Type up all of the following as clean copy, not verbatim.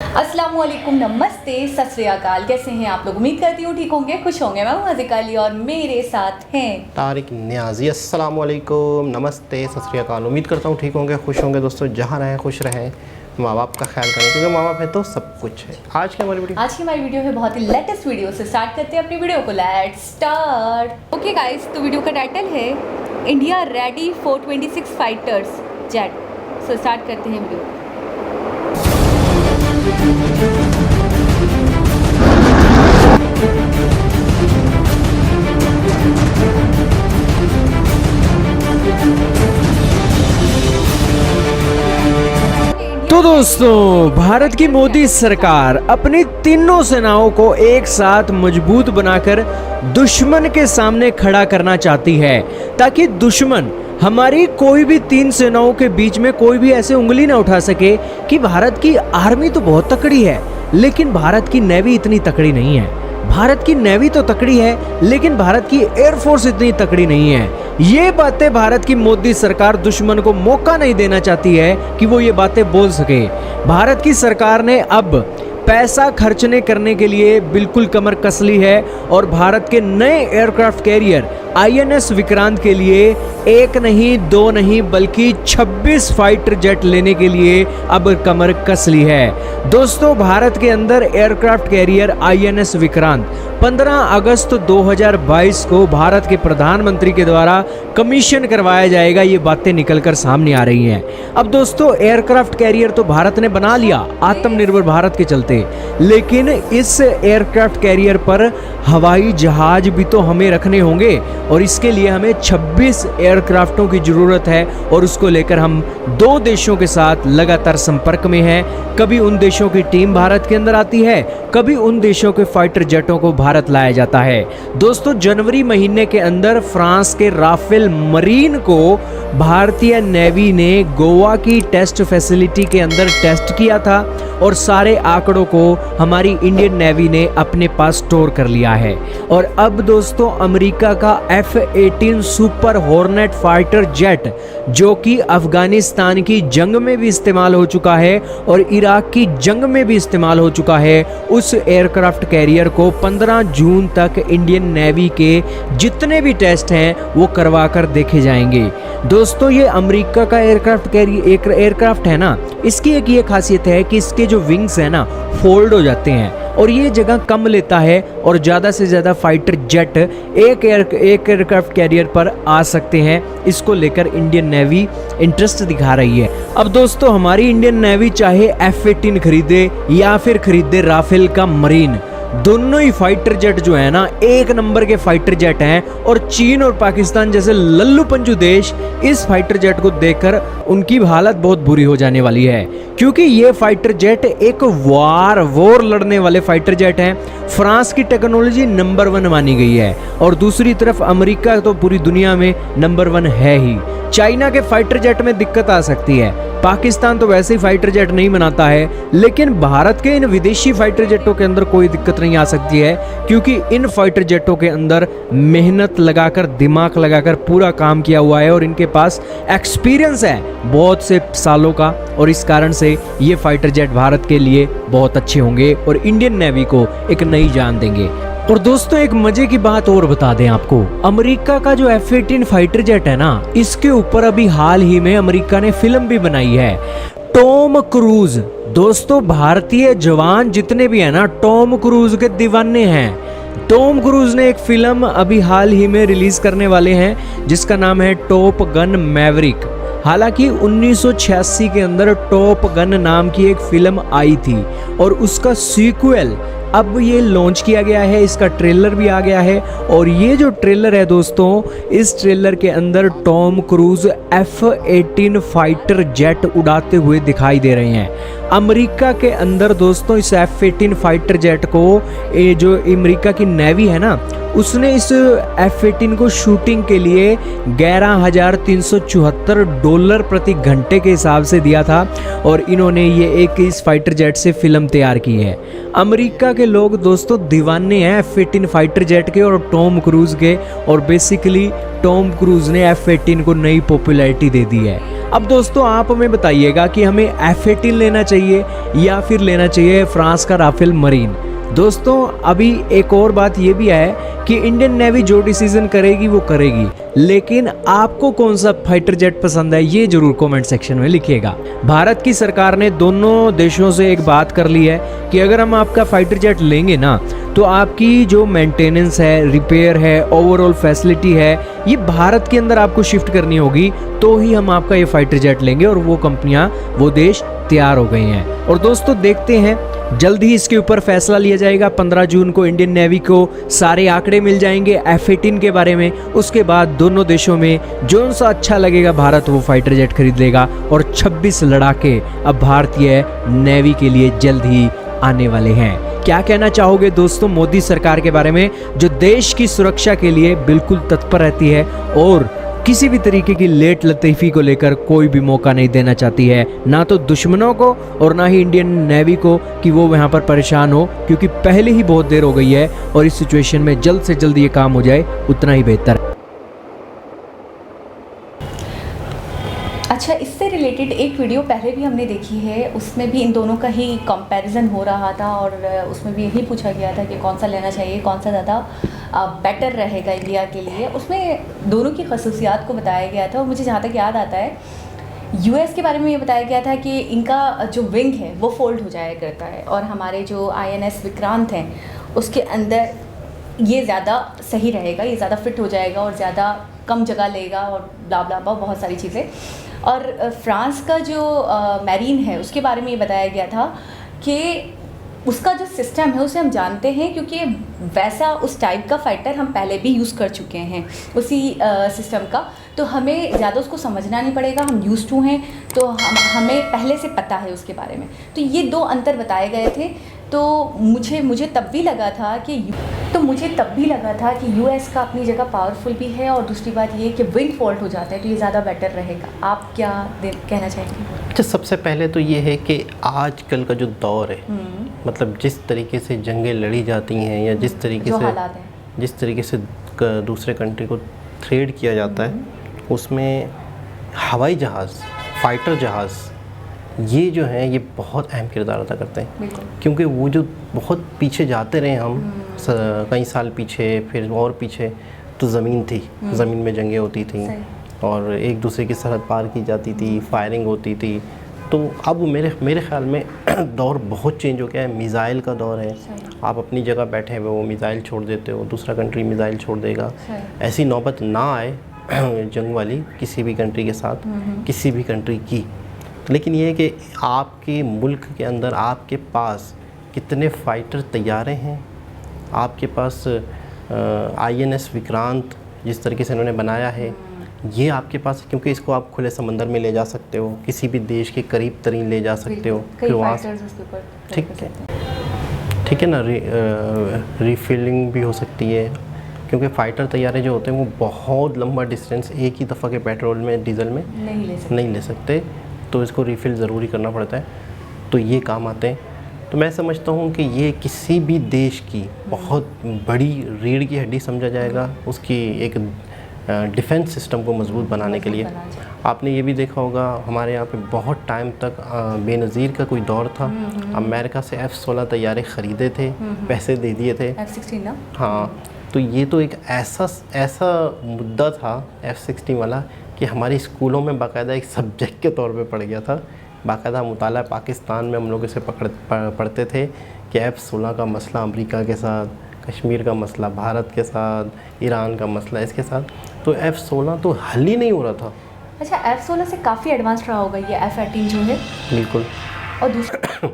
अस्सलामुअलैकुम, नमस्ते, सत श्री अकाल। कैसे हैं आप लोग? उम्मीद करती हूँ ठीक होंगे, खुश होंगे। मैं हूँ हाजिका अली और मेरे साथ हैं तारिक नियाज़ी। अस्सलामुअलैकुम, नमस्ते, सत श्री अकाल। उम्मीद करता हूँ ठीक होंगे, खुश होंगे। दोस्तों, जहाँ रहें खुश रहें, माँ बाप का ख्याल करें, क्योंकि माँ बाप है तो सब कुछ है। आज की हमारी वीडियो है बहुत ही लेटेस्ट वीडियो से स्टार्ट करते हैं अपनी वीडियो को। Let's start. ओके गाइस, तो वीडियो का टाइटल है India ready for 26 fighters jet. So start करते हैं वीडियो। तो दोस्तों, भारत की मोदी सरकार अपनी तीनों सेनाओं को एक साथ मजबूत बनाकर दुश्मन के सामने खड़ा करना चाहती है, ताकि दुश्मन हमारी कोई भी तीन सेनाओं के बीच में कोई भी ऐसे उंगली ना उठा सके कि भारत की आर्मी तो बहुत तकड़ी है लेकिन भारत की नेवी इतनी तकड़ी नहीं है। भारत की नेवी तो तकड़ी है लेकिन भारत की एयरफोर्स इतनी तकड़ी नहीं है। ये बातें भारत की मोदी सरकार दुश्मन को मौका नहीं देना चाहती है कि वो ये बातें बोल सके। भारत की सरकार ने अब पैसा खर्चने करने के लिए बिल्कुल कमर कस ली है और भारत के नए एयरक्राफ्ट कैरियर INS विक्रांत के लिए एक नहीं दो नहीं बल्कि 26 फाइटर जेट लेने के लिए अब कमर कस ली है। दोस्तों, भारत के अंदर एयरक्राफ्ट कैरियर INS विक्रांत 15 अगस्त 2022 को भारत के प्रधानमंत्री के द्वारा कमीशन करवाया जाएगा। ये बातें निकलकर सामने आ रही हैं। अब दोस्तों, एयरक्राफ्ट कैरियर तो भारत ने बना लिया आत्मनिर्भर भारत के चलते, लेकिन इस एयरक्राफ्ट कैरियर पर हवाई जहाज भी तो हमें रखने होंगे और इसके लिए हमें 26 एयरक्राफ्टों की जरूरत है और उसको लेकर हम दो देशों के साथ लगातार संपर्क में हैं। कभी उन देशों की टीम भारत के अंदर आती है, कभी उन देशों के फाइटर जेटों को भारत लाया जाता है। दोस्तों, जनवरी महीने के अंदर फ्रांस के राफेल मरीन को भारतीय नेवी ने गोवा की टेस्ट फैसिलिटी के अंदर टेस्ट किया था और सारे आंकड़ों को हमारी इंडियन नेवी ने अपने पास स्टोर कर लिया है। और अब दोस्तों, अमेरिका का F-18 super hornet fighter jet, जो कि अफगानिस्तान की जंग में भी इस्तेमाल हो चुका है और इराक की जंग में भी इस्तेमाल हो चुका है, उस एयरक्राफ्ट कैरियर को 15 जून तक इंडियन नेवी के जितने भी टेस्ट हैं वो करवा कर देखे जाएंगे। दोस्तों, ये अमेरिका का एयरक्राफ्ट है ना, इसकी एक ये खासियत है कि इसके जो विंग्स है ना फोल्ड हो जाते हैं और ये जगह कम लेता है और ज़्यादा से ज़्यादा फाइटर जेट एक एयरक्राफ्ट कैरियर पर आ सकते हैं। इसको लेकर इंडियन नेवी इंटरेस्ट दिखा रही है। अब दोस्तों, हमारी इंडियन नेवी चाहे F-18 खरीदे या फिर खरीदे राफेल का मरीन, दोनों ही फाइटर जेट जो है ना एक नंबर के फाइटर जेट हैं और चीन और पाकिस्तान जैसे लल्लू पंजू देश इस फाइटर जेट को देखकर उनकी हालत बहुत बुरी हो जाने वाली है, क्योंकि ये फाइटर जेट एक वॉर लड़ने वाले फाइटर जेट हैं। फ्रांस की टेक्नोलॉजी नंबर 1 मानी गई है और दूसरी तरफ अमेरिका तो पूरी दुनिया में नंबर 1 है ही। चाइना के फाइटर जेट में दिक्कत आ सकती है, पाकिस्तान तो वैसे ही फाइटर जेट नहीं बनाता है, लेकिन भारत के इन विदेशी फाइटर जेटों के अंदर कोई दिक्कत नहीं आ सकती है, क्योंकि इन फाइटर जेटों के अंदर मेहनत लगाकर दिमाग लगाकर पूरा काम किया हुआ है और इनके पास एक्सपीरियंस है बहुत से सालों का, और इस कारण से ये फाइटर जेट भारत के लिए बहुत अच्छे होंगे और इंडियन नेवी को एक नई जान देंगे। और दोस्तों, एक मजे की बात और बता दें आपको, अमेरिका का जो F-18 फाइटर जेट है ना, इसके ऊपर अभी हाल ही में अमेरिका ने फिल्म भी बनाई है। टॉम क्रूज, दोस्तों भारतीय जवान जितने भी हैं ना टॉम क्रूज के दीवाने हैं। टॉम क्रूज ने एक फिल्म अभी हाल ही में रिलीज करने वाले हैं जिसका नाम है टॉप गन मैवरिक। हालांकि 1986 के अंदर टॉप गन नाम की एक फिल्म आई थी और उसका सीक्वल अब ये लॉन्च किया गया है, इसका ट्रेलर भी आ गया है। और ये जो ट्रेलर है दोस्तों, इस ट्रेलर के अंदर Tom cruise F-18 fighter jet उड़ाते हुए दिखाई दे रहे हैं। अमेरिका के अंदर दोस्तों इस F-18 फाइटर जेट को जो अमेरिका की नेवी है ना, उसने इस F-18 को शूटिंग के लिए $11,374 प्रति घंटे के हिसाब से दिया था और इन्होंने ये एक इस फाइटर जेट से फिल्म तैयार की है। अमेरिका के लोग दोस्तों दीवाने हैं F-18 फाइटर जेट के और टॉम क्रूज के, और बेसिकली टॉम क्रूज ने F-18 को नई पॉपुलैरिटी दे दी है। अब दोस्तों आप हमें बताइएगा कि हमें F-18 लेना चाहिए या फिर लेना चाहिए फ्रांस का राफेल मरीन। दोस्तों अभी एक और बात ये भी है कि इंडियन नेवी जो डिसीजन करेगी वो करेगी, लेकिन आपको कौन सा फाइटर जेट पसंद है ये जरूर कमेंट सेक्शन में लिखिएगा। भारत की सरकार ने दोनों देशों से एक बात कर ली है कि अगर हम आपका फाइटर जेट लेंगे ना तो आपकी जो मेंटेनेंस है, रिपेयर है, ओवरऑल फैसिलिटी है, ये भारत के अंदर आपको शिफ्ट करनी होगी, तो ही हम आपका ये फाइटर जेट लेंगे। और वो कंपनियां, वो देश तैयार हो गई हैं। और दोस्तों देखते हैं जल्द ही इसके ऊपर फैसला लिया जाएगा। 15 जून को इंडियन नेवी को सारे आंकड़े मिल जाएंगे F-18 के बारे में। उसके बाद दोनों देशों में जो सा अच्छा लगेगा भारत वो फाइटर जेट खरीद लेगा। और 26 लड़ाके अब भारतीय नेवी के लिए जल्द ही आने वाले हैं। क्या कहना चाहोगे दोस्तों मोदी सरकार के बारे में, जो देश की सुरक्षा के लिए बिल्कुल तत्पर रहती है और किसी भी तरीके की लेट लतीफ़ी को लेकर कोई भी मौका नहीं देना चाहती है, ना तो दुश्मनों को और ना ही इंडियन नेवी को कि वो यहाँ पर परेशान हो, क्योंकि पहले ही बहुत देर हो गई है और इस सिचुएशन में जल्द से जल्द ये काम हो जाए उतना ही बेहतर। अच्छा, इससे रिलेटेड एक वीडियो पहले भी हमने देखी है, उसमें भी इन दोनों का ही कंपैरिजन हो रहा था और उसमें भी यही पूछा गया था कि कौन सा लेना चाहिए, कौन सा ज़्यादा बेटर रहेगा इंडिया के लिए। उसमें दोनों की खसूसियात को बताया गया था और मुझे जहाँ तक याद आता है यूएस के बारे में ये बताया गया था कि इनका जो विंग है वो फोल्ड हो जाया करता है और हमारे जो INS विक्रांत हैं उसके अंदर ये ज़्यादा सही रहेगा, ये ज़्यादा फिट हो जाएगा और ज़्यादा कम जगह लेगा और ब्ला ब्ला ब्ला बहुत सारी चीज़ें। और फ्रांस का जो मैरीन है उसके बारे में ये बताया गया था कि उसका जो सिस्टम है उसे हम जानते हैं, क्योंकि वैसा उस टाइप का फाइटर हम पहले भी यूज़ कर चुके हैं उसी सिस्टम का, तो हमें ज़्यादा उसको समझना नहीं पड़ेगा, हम यूज़ टू हैं, तो हमें पहले से पता है उसके बारे में। तो ये दो अंतर बताए गए थे। तो मुझे तब भी लगा था कि यूएस का अपनी जगह पावरफुल भी है और दूसरी बात ये कि विंग फॉल्ट हो जाता है तो ये ज़्यादा बेटर रहेगा। आप क्या कहना चाहेंगे? अच्छा, सबसे पहले तो ये है कि आजकल का जो दौर है, मतलब जिस तरीके से जंगें लड़ी जाती हैं या जिस तरीके से दूसरे कंट्री को थ्रेड किया जाता है, उसमें हवाई जहाज़, फाइटर जहाज़, ये जो हैं ये बहुत अहम किरदार अदा करते हैं। क्योंकि वो जो बहुत पीछे जाते रहे हम कई साल पीछे, फिर और पीछे, तो ज़मीन थी, ज़मीन में जंगें होती थी और एक दूसरे की सरहद पार की जाती थी, फायरिंग होती थी। तो अब मेरे ख्याल में दौर बहुत चेंज हो गया है, मिज़ाइल का दौर है। आप अपनी जगह बैठे हुए हो, मिज़ाइल छोड़ देते हो, दूसरा कंट्री मिज़ाइल छोड़ देगा। ऐसी नौबत ना आए जंग वाली किसी भी कंट्री के साथ, किसी भी कंट्री की। लेकिन ये है कि आपके मुल्क के अंदर आपके पास कितने फ़ाइटर तैयार हैं, आपके पास INS विक्रांत जिस तरीके से इन्होंने बनाया है ये आपके पास, क्योंकि इसको आप खुले समंदर में ले जा सकते हो, किसी भी देश के करीब तरीन ले जा सकते हो, फिर वहाँ ठीक है ना, रीफिलिंग भी हो सकती है, क्योंकि फ़ाइटर तैयारे जो होते हैं वो बहुत लंबा डिस्टेंस एक ही दफ़ा के पेट्रोल में, डीजल में नहीं ले सकते, तो इसको रीफ़िल ज़रूरी करना पड़ता है, तो ये काम आते हैं। तो मैं समझता हूँ कि ये किसी भी देश की बहुत बड़ी रीढ़ की हड्डी समझा जाएगा, उसकी एक डिफेंस सिस्टम को मजबूत बनाने के लिए। आपने ये भी देखा होगा हमारे यहाँ पे बहुत टाइम तक बेनज़ीर का कोई दौर था, अमेरिका से F-16 तैयारे ख़रीदे थे, पैसे दे दिए थे, F-16 ना? हाँ, तो ये तो एक ऐसा मुद्दा था F-16 वाला कि हमारे स्कूलों में बाकायदा एक सब्जेक्ट के तौर पे पढ़ गया था, बाकायदा मुताला पाकिस्तान में हम लोग इसे पढ़ते थे कि F-16 का मसला अमेरिका के साथ, कश्मीर का मसला भारत के साथ, ईरान का मसला इसके साथ, तो F-16 तो हल ही नहीं हो रहा था। अच्छा, F-16 से काफ़ी एडवांस रहा होगा ये F-18 जो है? बिल्कुल। और दूसरा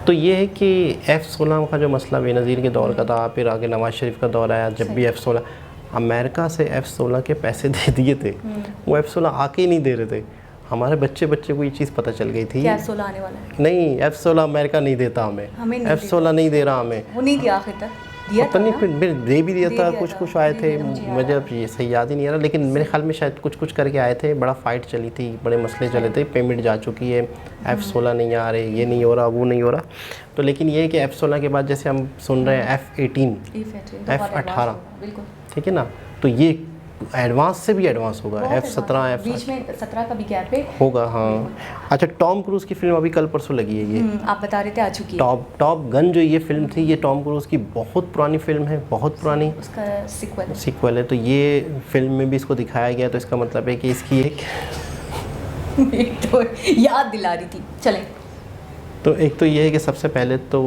तो ये है कि F-16 का जो मसला बेनज़ीर के दौर का था, फिर आगे नवाज़ शरीफ का दौर आया, जब भी F-16 अमेरिका से F-16 के पैसे दे दिए थे, वो F-16 आके ही नहीं दे रहे थे। हमारे बच्चे को ये चीज़ पता चल गई थी कि F-16 आने वाला है। नहीं, F-16 अमेरिका नहीं देता हमें F-16 नहीं दे रहा हमें, वो नहीं दिया आखिर तक, दिया था ना? दे भी दिया था, कुछ आए थे, मुझे अब ये सही याद ही नहीं आ रहा, लेकिन मेरे ख्याल में शायद कुछ करके आए थे, बड़ा फाइट चली थी, बड़े मसले चले थे, पेमेंट जा चुकी है, F-16 नहीं आ रहे, ये नहीं हो रहा, वो नहीं हो रहा। तो लेकिन ये है कि F-16 के बाद जैसे हम सुन रहे हैं F-18, F-18, ठीक है ना, तो ये एडवांस से भी एडवांस होगा। बहुत F-17 advance, बीच में 17 का भी गैप है। होगा। हाँ अच्छा, टॉम क्रूज़ की फिल्म अभी कल परसों लगी है ये, आप बता रहे थे आ चुकी है। टॉप गन जो ये फिल्म थी, ये टॉम क्रूज़ की बहुत पुरानी फिल्म है, बहुत पुरानी, उसका सीक्वल है। तो ये फिल्म में भी इसको दिखाया गया, तो इसका मतलब है कि इसकी एक तो याद दिला रही थी। चलें, तो एक तो ये है कि सबसे पहले तो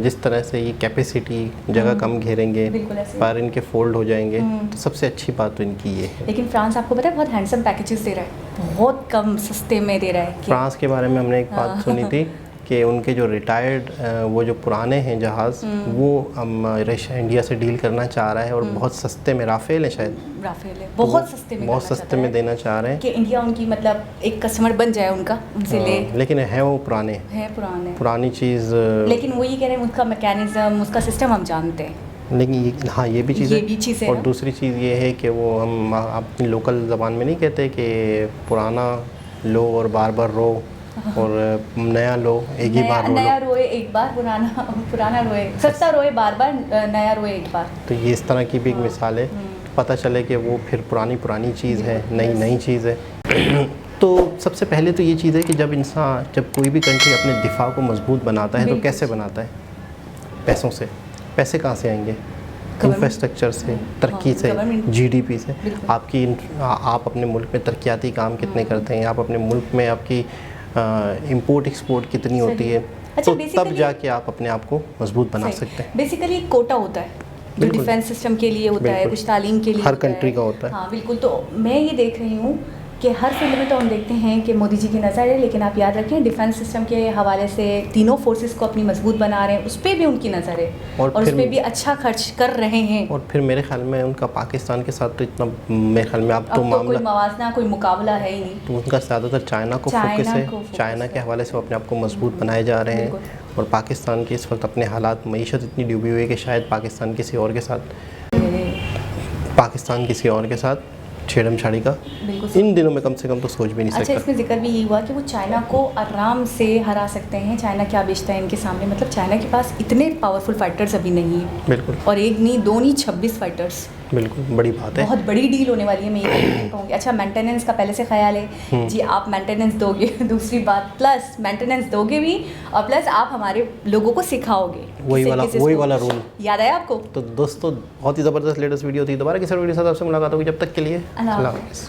जिस तरह से ये कैपेसिटी, जगह कम घेरेंगे, बिल्कुल ऐसे। पर इनके फोल्ड हो जाएंगे, तो सबसे अच्छी बात तो इनकी ये है। लेकिन फ्रांस आपको पता है बहुत हैंडसम पैकेजेस दे रहा है, बहुत कम सस्ते में दे रहा है। फ्रांस के बारे में हमने एक बात सुनी थी कि उनके जो रिटायर्ड वो जो पुराने हैं जहाज़, वो इंडिया से डील करना चाह रहा है और बहुत सस्ते में, राफेल है शायद, राफेल है, बहुत सस्ते में, बहुत सस्ते में देना चाह रहे हैं कि इंडिया उनकी मतलब एक कस्टमर बन जाए उनका, उनसे ले। लेकिन है वो पुराने, है पुरानी चीज़, लेकिन वो ये कह रहे हैं उसका मैकेनिज्म, उसका सिस्टम हम जानते हैं। लेकिन ये, हाँ ये भी चीज़ है। और ना? दूसरी चीज़ ये है कि वो हम अपनी लोकल ज़बान में नहीं कहते कि पुराना लो और बार बार रो, और नया लो एक ही बार रो। नया रोए एक बार, पुराना रोए, सस्ता रोए बार बार, नया रोए एक बार। तो ये इस तरह की भी एक मिसाल है, पता चले कि वो फिर पुरानी चीज़ है, नई चीज़ है। तो सबसे पहले तो ये चीज़ है कि जब कोई भी कंट्री अपने दिफा को मजबूत बनाता है तो कैसे बनाता है? पैसों से। पैसे कहाँ से आएंगे? इंफ्रास्ट्रक्चर से, तरक्की से, GDP से। आप अपने मुल्क में तरक्याती काम कितने करते हैं, आप अपने मुल्क में आपकी इंपोर्ट एक्सपोर्ट कितनी होती है, अच्छा, तो तब जाके आप अपने आप को मजबूत बना सकते हैं। बेसिकली एक कोटा होता है जो डिफेंस सिस्टम के लिए होता है, कुछ तालीम के लिए, हर कंट्री का होता है। हाँ बिल्कुल। तो मैं ये देख रही हूँ कि हर फील्ड में तो हम देखते हैं कि मोदी जी की नज़र है, लेकिन आप याद रखें डिफेंस सिस्टम के हवाले से तीनों फोर्सेस को अपनी मजबूत बना रहे हैं, उस पर भी उनकी नज़र है और उस पर भी अच्छा खर्च कर रहे हैं। और फिर मेरे ख्याल में उनका पाकिस्तान के साथ तो इतना, मेरे ख्याल में अब तो मामला, कोई मवाजना, कोई मुकाबला है ही नहीं। तो उनका ज़्यादातर चाइना को फोकस है, चाइना के हवाले से वो अपने आप को मजबूत बनाए जा रहे हैं। और पाकिस्तान के इस वक्त अपने हालात, मईशत इतनी डूबी हुई है कि शायद पाकिस्तान किसी और के साथ छेड़म छाड़ी का इन दिनों में कम से कम तो सोच भी नहीं सकता। अच्छा, इसमें जिक्र भी ये हुआ कि वो चाइना को आराम से हरा सकते हैं। चाइना क्या बेचता है इनके सामने, मतलब चाइना के पास इतने पावरफुल फाइटर्स अभी नहीं है। बिल्कुल। और एक नहीं, दो नहीं, 26 फाइटर्स। बिल्कुल बड़ी बात है, बहुत बड़ी डील होने वाली है। मैं ये कहूँगी। अच्छा, मेंटेनेंस का पहले से ख्याल है जी, आप मेंटेनेंस दोगे, दूसरी बात प्लस मेंटेनेंस दोगे भी, और प्लस आप हमारे लोगों को सिखाओगे। वही वाला रूल याद आया आपको? तो दोस्तों, बहुत ही ज़बरदस्त लेटेस्ट वीडियो थी। दोबारा किसी वीडियो के साथ आपसे मुलाकात होगी, जब तक के लिए अल्लाह हाफ़िज़।